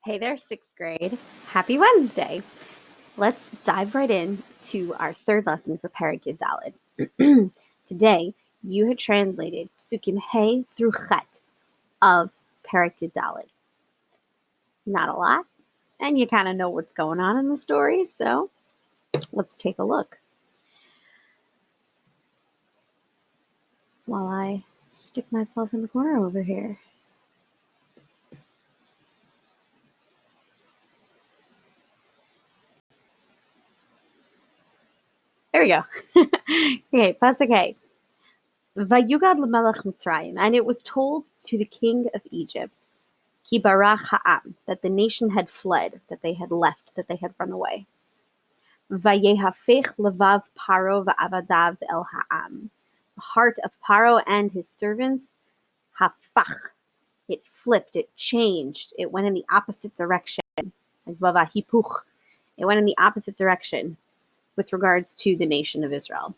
Hey there, sixth grade. Happy Wednesday. Let's dive right into our third lesson for Perek Yud Daled. Today, you had translated Psukim Hey through Chet of Perek Yud Daled. Not a lot, and you kind of know what's going on in the story, so let's take a look. While I stick myself in the corner over here. There we go. Okay, Pasuk Hey. Vayugad l'melech Mitzrayim, and it was told to the king of Egypt, Ki barach ha'am, that the nation had fled, that they had left, that they had run away. Vayehafech levav Paro va'avadav el ha'am. The heart of Paro and his servants, hafach, it flipped, it changed, it went in the opposite direction. Like vavahipuch, it went in the opposite direction with regards to the nation of Israel.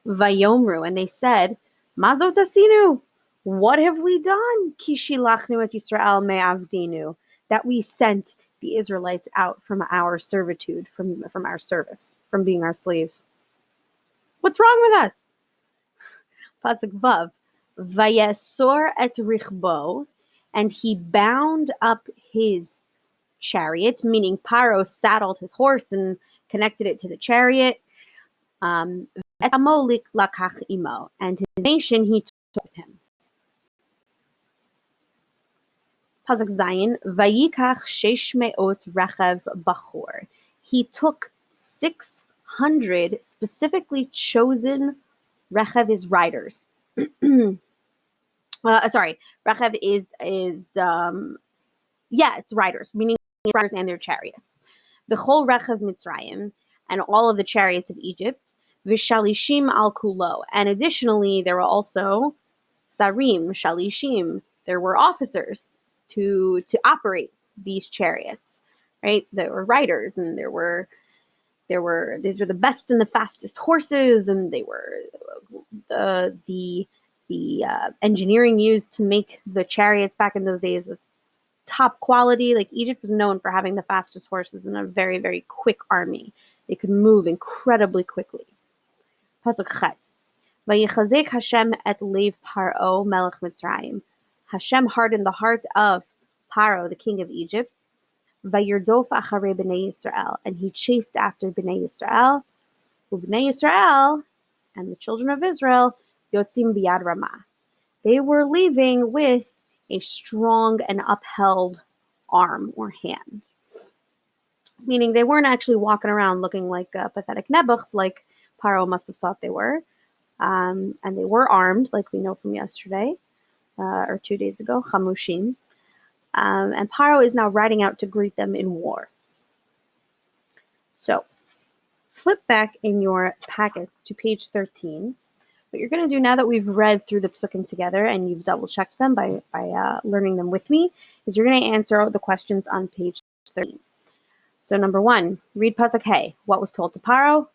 Vayomru, and they said, Mazot asinu, what have we done? Kishilachnu et Yisrael me'avdinu, that we sent the Israelites out from our servitude, from our service, from being our slaves. What's wrong with us? Pasuk Vav, Vayesor et richbo, and he bound up his chariot, meaning Paro saddled his horse and connected it to the chariot. And his nation he took with him. Pasuk Zayin, Vayikach shesh me'ot rechev bachor. He took 600 specifically chosen. Rechev is riders. Rechev is it's riders, meaning riders and their chariots. The whole Rechev Mitzrayim and all of the chariots of Egypt. Vishalishim al kulo, and additionally there were also sarim, shalishim. There were officers to operate these chariots, right? There were riders, and these were the best and the fastest horses, and they were the engineering used to make the chariots back in those days was top quality. Like Egypt was known for having the fastest horses and a very, very quick army. They could move incredibly quickly. Pasuk Chet. Vayechazek Hashem et lev Paro melech Mitzrayim. Hashem hardened the heart of Paro, the king of Egypt. Vayirdof acharei b'nei Yisrael, and he chased after b'nei Yisrael. B'nei Yisrael, and the children of Israel, yotzim biyad ramah. They were leaving with a strong and upheld arm or hand. Meaning they weren't actually walking around looking like pathetic nebuchs like Paro must have thought they were. And they were armed, like we know from yesterday, or 2 days ago, chamushim. And Paro is now riding out to greet them in war. So, flip back in your packets to page 13. What you're going to do now that we've read through the psukim together and you've double-checked them by learning them with me, is you're going to answer the questions on page 13. So number 1, read Pasuk Hey. What was told to Paro?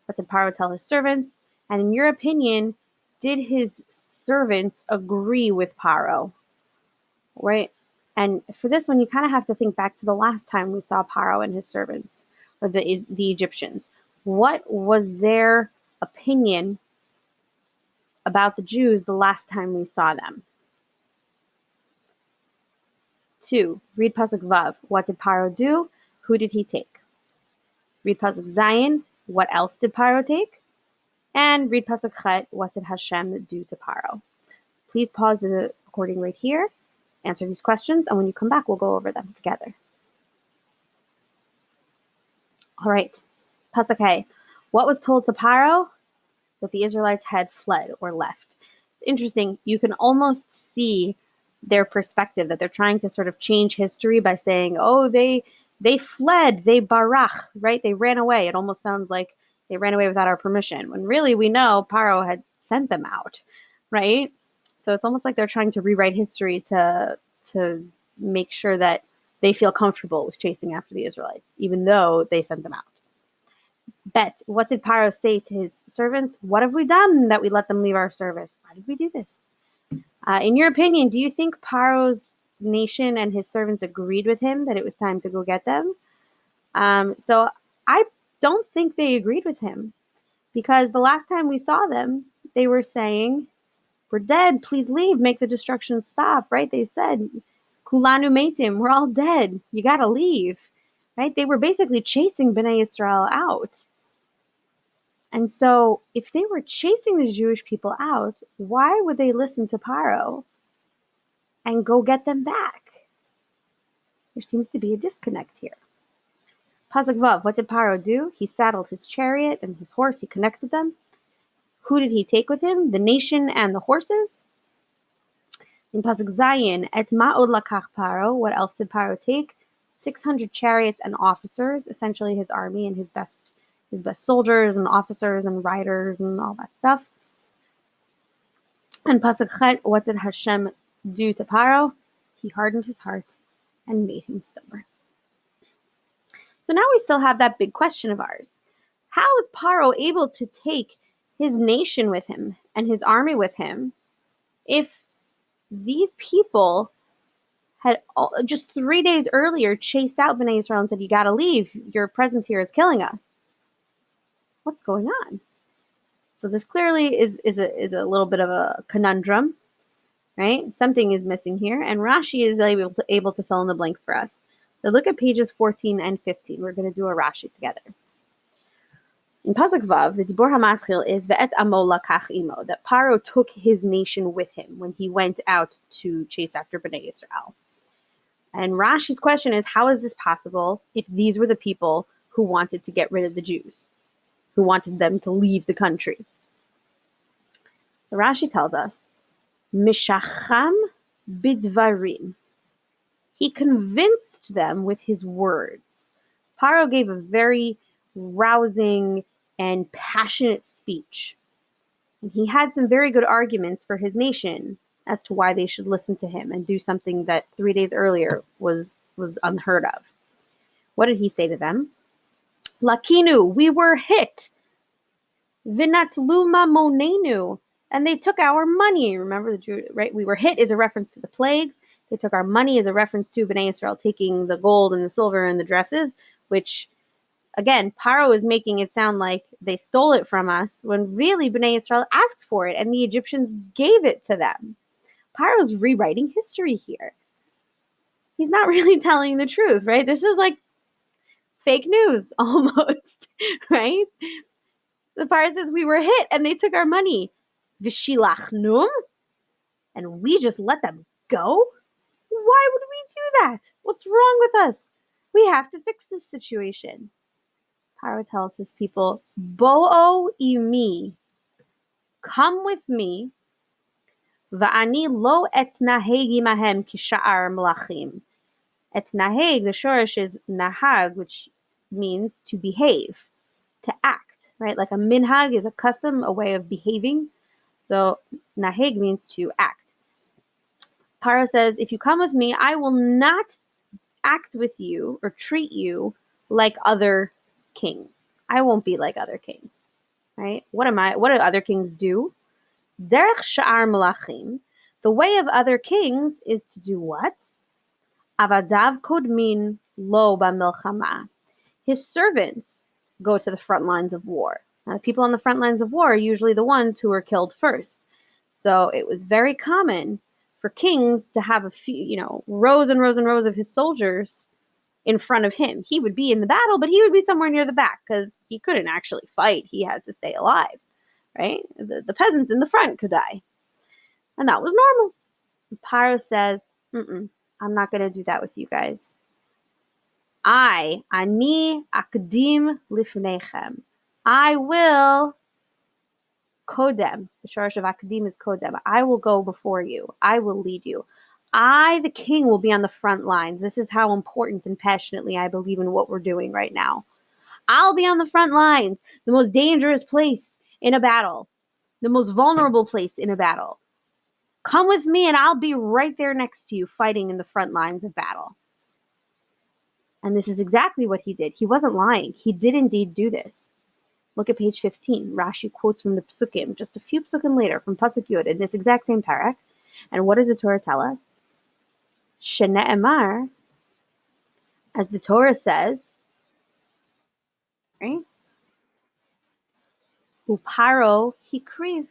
What did Paro tell his servants? And in your opinion, did his servants agree with Paro? Right? And for this one, you kind of have to think back to the last time we saw Paro and his servants, or the Egyptians. What was their opinion about the Jews the last time we saw them? 2, read Pasuk Vav. What did Paro do? Who did he take? Read Pasuk Zayin. What else did Paro take? And read Pasuk Chet. What did Hashem do to Paro? Please pause the recording right here. Answer these questions, and when you come back, we'll go over them together. All right. Pasuk Hey. What was told to Paro? That the Israelites had fled or left. It's interesting. You can almost see their perspective, that they're trying to sort of change history by saying, oh, they fled, they barach, right? They ran away. It almost sounds like they ran away without our permission, when really we know Paro had sent them out, right? So it's almost like they're trying to rewrite history to make sure that they feel comfortable with chasing after the Israelites, even though they sent them out. Bet, what did Paro say to his servants? What have we done that we let them leave our service? Why did we do this? In your opinion, do you think Paro's nation and his servants agreed with him that it was time to go get them. So I don't think they agreed with him, because the last time we saw them, they were saying, "We're dead. Please leave. Make the destruction stop." Right? They said, "Kulanu meitim. We're all dead. You got to leave." Right? They were basically chasing Bnei Yisrael out. And so if they were chasing the Jewish people out, why would they listen to Paro and go get them back? There seems to be a disconnect here. Pasuk Vav, what did Paro do? He saddled his chariot and his horse. He connected them. Who did he take with him? The nation and the horses. In Pasuk Zayin, et ma'od lakach Paro. What else did Paro take? 600 chariots and officers, essentially his army and his best soldiers and officers and riders and all that stuff. And Pasuk Chet, what did Hashem do to Paro? He hardened his heart and made him stubborn. So now we still have that big question of ours. How is Paro able to take his nation with him and his army with him if these people had just 3 days earlier chased out Bnei Yisrael and said, "You got to leave. Your presence here is killing us"? What's going on? So this clearly is a little bit of a conundrum, right? Something is missing here, and Rashi is able to fill in the blanks for us. So look at pages 14 and 15. We're going to do a Rashi together. In Pasuk Vav, the Dibur HaMatchil is Ve'et amo lakach imo, that Paro took his nation with him when he went out to chase after Bnei Yisrael. And Rashi's question is, how is this possible if these were the people who wanted to get rid of the Jews, who wanted them to leave the country? So Rashi tells us, Mishacham bidvarim. He convinced them with his words. Paro gave a very rousing and passionate speech. And he had some very good arguments for his nation as to why they should listen to him and do something that 3 days earlier was unheard of. What did he say to them? Lakinu, we were hit. Vinatluma monenu, and they took our money. Remember, right? We were hit is a reference to the plagues. They took our money as a reference to Bnei Yisrael taking the gold and the silver and the dresses, which, again, Paro is making it sound like they stole it from us, when really Bnei Yisrael asked for it and the Egyptians gave it to them. Paro's rewriting history here. He's not really telling the truth, right? This is like fake news almost, right? The Paro says we were hit and they took our money. V'shilachnum, and we just let them go? Why would we do that? What's wrong with us? We have to fix this situation. Paro tells his people, Bo'o imi, come with me. Va'ani lo etnahegi mahem kisha'ar malachim. Etnaheg, the shorish is nahag, which means to behave, to act, right? Like a minhag is a custom, a way of behaving. So naheg means to act. Paro says, if you come with me, I will not act with you or treat you like other kings. I won't be like other kings, right? What do other kings do? Derech sha'ar malachim. The way of other kings is to do what? Avadav kodmin lo b'milchama. His servants go to the front lines of war. Now, the people on the front lines of war are usually the ones who are killed first. So it was very common for kings to have a few, rows and rows and rows of his soldiers in front of him. He would be in the battle, but he would be somewhere near the back because he couldn't actually fight. He had to stay alive, right? The peasants in the front could die. And that was normal. Paro says, I'm not going to do that with you guys. Ani akdim lifnechem. I will kodem. The shorish of akdim is kodem. I will go before you. I will lead you. I, the king, will be on the front lines. This is how important and passionately I believe in what we're doing right now. I'll be on the front lines, the most dangerous place in a battle, the most vulnerable place in a battle. Come with me and I'll be right there next to you fighting in the front lines of battle. And this is exactly what he did. He wasn't lying. He did indeed do this. Look at page 15. Rashi quotes from the Psukim, just a few Psukim later, from Pasuk Yud, in this exact same parak. And what does the Torah tell us? Shene'emar, as the Torah says, right? Uparo hikriv,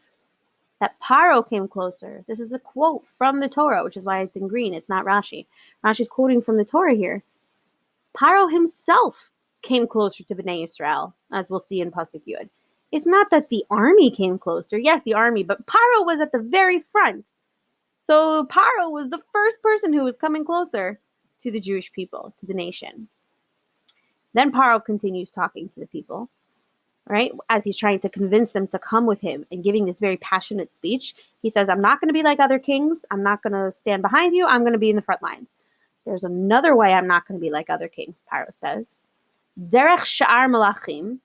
that Paro came closer. This is a quote from the Torah, which is why it's in green. It's not Rashi. Rashi's quoting from the Torah here. Paro himself came closer to Bnei Yisrael, as we'll see in Pasuk Yud. It's not that the army came closer. Yes, the army, but Paro was at the very front. So Paro was the first person who was coming closer to the Jewish people, to the nation. Then Paro continues talking to the people, right? As he's trying to convince them to come with him and giving this very passionate speech. He says, I'm not going to be like other kings. I'm not going to stand behind you. I'm going to be in the front lines. There's another way I'm not going to be like other kings, Paro says. Derech sha'ar malachim.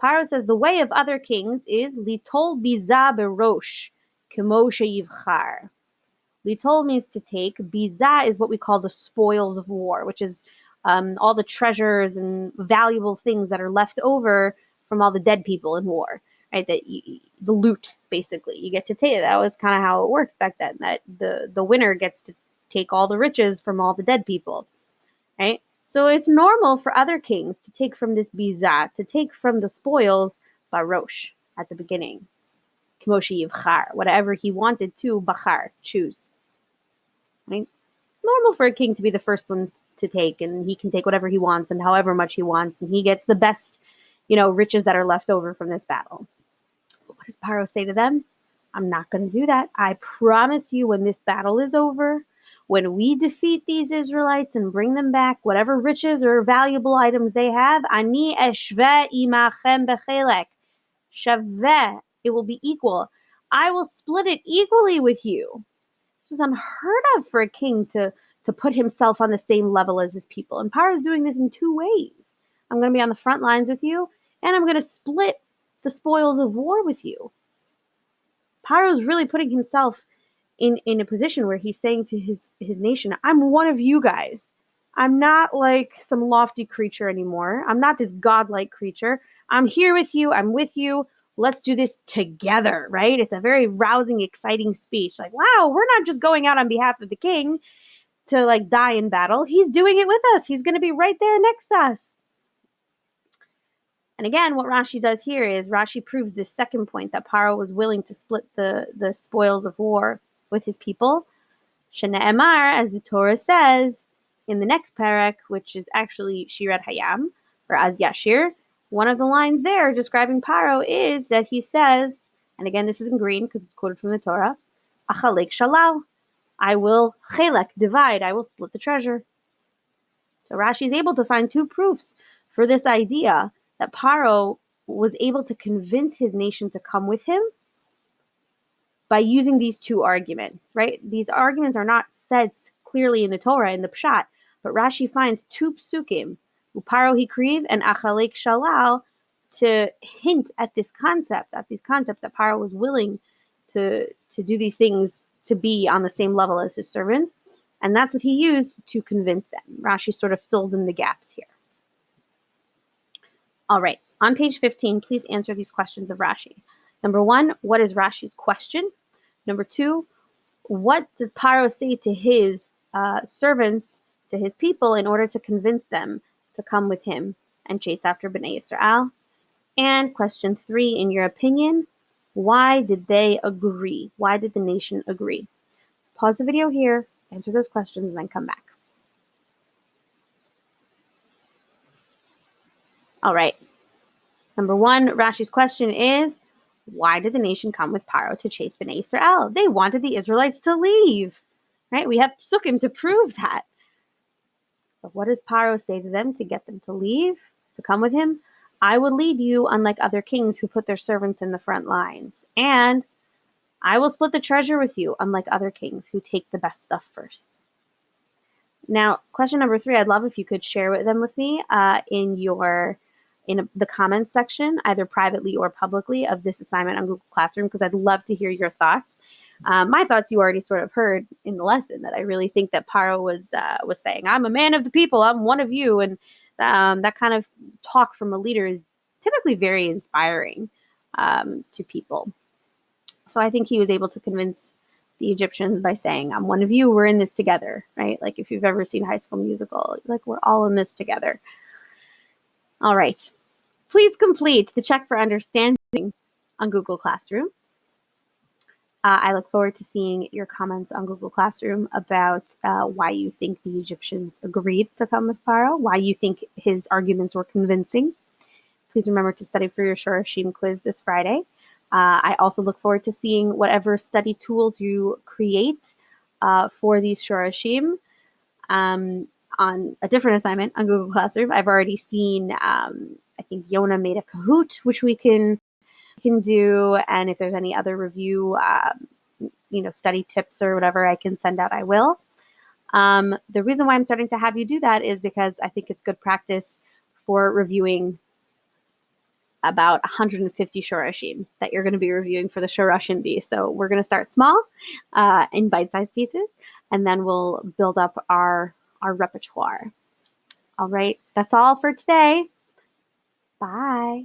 Paro says the way of other kings is litol biza berosh, kemo sheyivchar. Litol means to take. Biza is what we call the spoils of war, which is all the treasures and valuable things that are left over from all the dead people in war, right? The loot, basically. You get to take it. That was kind of how it worked back then, that the winner gets to take all the riches from all the dead people, right? So it's normal for other kings to take from this biza, to take from the spoils, barosh, at the beginning. Kimoshi yivchar, whatever he wanted to, bachar, choose. Right? It's normal for a king to be the first one to take, and he can take whatever he wants and however much he wants, and he gets the best, riches that are left over from this battle. But what does Paro say to them? I'm not going to do that. I promise you, when this battle is over, when we defeat these Israelites and bring them back, whatever riches or valuable items they have, ani eshve imachem bechelek. Shaveh, it will be equal. I will split it equally with you. This was unheard of for a king to put himself on the same level as his people. And Paro is doing this in two ways. I'm going to be on the front lines with you, and I'm going to split the spoils of war with you. Paro is really putting himself in a position where he's saying to his nation, I'm one of you guys. I'm not like some lofty creature anymore. I'm not this godlike creature. I'm here with you. I'm with you. Let's do this together, right? It's a very rousing, exciting speech. Like, wow, we're not just going out on behalf of the king to like die in battle. He's doing it with us. He's going to be right there next to us. And again, what Rashi does here is Rashi proves this second point, that Paro was willing to split the spoils of war with his people. Shene'emar, as the Torah says in the next parak, which is actually Shirat Hayam, or Az Yashir, one of the lines there describing Paro is that he says, and again this is in green because it's quoted from the Torah, Achalek shalal, I will chelek, divide, I will split the treasure. So Rashi is able to find two proofs for this idea that Paro was able to convince his nation to come with him by using these two arguments, right? These arguments are not said clearly in the Torah, in the Pshat, but Rashi finds two psukim, Uparo Hikriv and Achalek Shalal, to hint at this concept, at these concepts that Paro was willing to do these things, to be on the same level as his servants. And that's what he used to convince them. Rashi sort of fills in the gaps here. All right, on page 15, please answer these questions of Rashi. Number one, what is Rashi's question? Number two, what does Paro say to his servants, to his people, in order to convince them to come with him and chase after Bnei Yisrael? And question three, in your opinion, why did they agree? Why did the nation agree? So pause the video here, answer those questions, and then come back. All right. Number one, Rashi's question is, why did the nation come with Paro to chase Bnei Yisrael? They wanted the Israelites to leave, right? We have psukim to prove that. So what does Paro say to them to get them to leave, to come with him? I will lead you, unlike other kings who put their servants in the front lines. And I will split the treasure with you, unlike other kings who take the best stuff first. Now, question number three, I'd love if you could share them with me in the comments section, either privately or publicly, of this assignment on Google Classroom, because I'd love to hear your thoughts. My thoughts you already sort of heard in the lesson, that I really think that Paro was saying, I'm a man of the people, I'm one of you, and that kind of talk from a leader is typically very inspiring to people. So I think he was able to convince the Egyptians by saying, I'm one of you, we're in this together, right? Like if you've ever seen High School Musical, like we're all in this together. All right. Please complete the check for understanding on Google Classroom. I look forward to seeing your comments on Google Classroom about why you think the Egyptians agreed to come with Pharaoh, why you think his arguments were convincing. Please remember to study for your Shorashim quiz this Friday. I also look forward to seeing whatever study tools you create for these Shorashim on a different assignment on Google Classroom. I've already seen, I think Yona made a Kahoot, which we can do. And if there's any other review, study tips or whatever I can send out, I will. The reason why I'm starting to have you do that is because I think it's good practice for reviewing about 150 Shorashim that you're going to be reviewing for the Shorashim Bee. So we're going to start small in bite-sized pieces, and then we'll build up our repertoire. All right, that's all for today. Bye.